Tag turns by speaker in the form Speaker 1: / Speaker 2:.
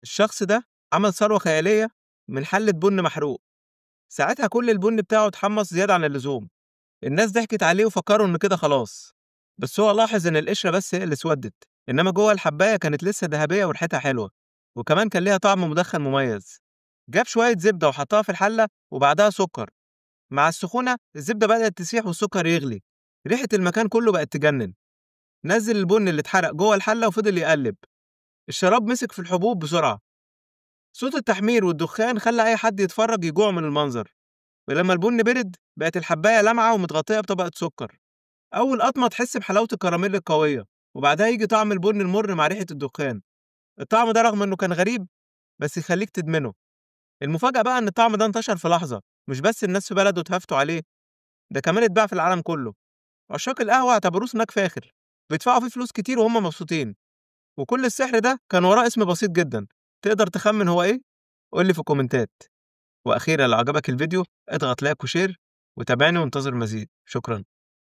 Speaker 1: الشخص ده عمل ثروة خيالية من حلة بُن محروق، ساعتها كل البُن بتاعه اتحمّص زيادة عن اللزوم، الناس ضحكت عليه وفكّروا إن كده خلاص، بس هو لاحظ إن القشرة بس هي اللي اسودت، إنما جوّه الحباية كانت لسه دهبية وريحتها حلوة، وكمان كان ليها طعم مدخن مميز. جاب شوية زبدة وحطها في الحلة وبعدها سكر، مع السخونة الزبدة بدأت تسيح والسكر يغلي، ريحة المكان كله بقت تجنن. نزل البن اللي اتحرق جوه الحلة وفضل يقلب، الشراب مسك في الحبوب بسرعة، صوت التحمير والدخان خلى أي حد يتفرج يجوع من المنظر. ولما البن برد بقت الحباية لامعة ومتغطية بطبقة سكر، أول قطمة تحس بحلاوة الكراميل القوية، وبعدها يجي طعم البن المر مع ريحة الدخان. الطعم ده رغم إنه كان غريب بس يخليك تدمنه. المفاجأة بقى إن الطعم ده انتشر في لحظة، مش بس الناس في بلده اتهافتوا عليه، ده كمان اتباع في العالم كله. عشاق القهوة اعتبروه سناك فاخر، بيدفعوا فيه فلوس كتير وهم مبسوطين. وكل السحر ده كان وراه اسم بسيط جدا. تقدر تخمن هو إيه؟ قول لي في الكومنتات. وأخيرا لو عجبك الفيديو اضغط لايك وشير، وتابعني وانتظر مزيد. شكرا.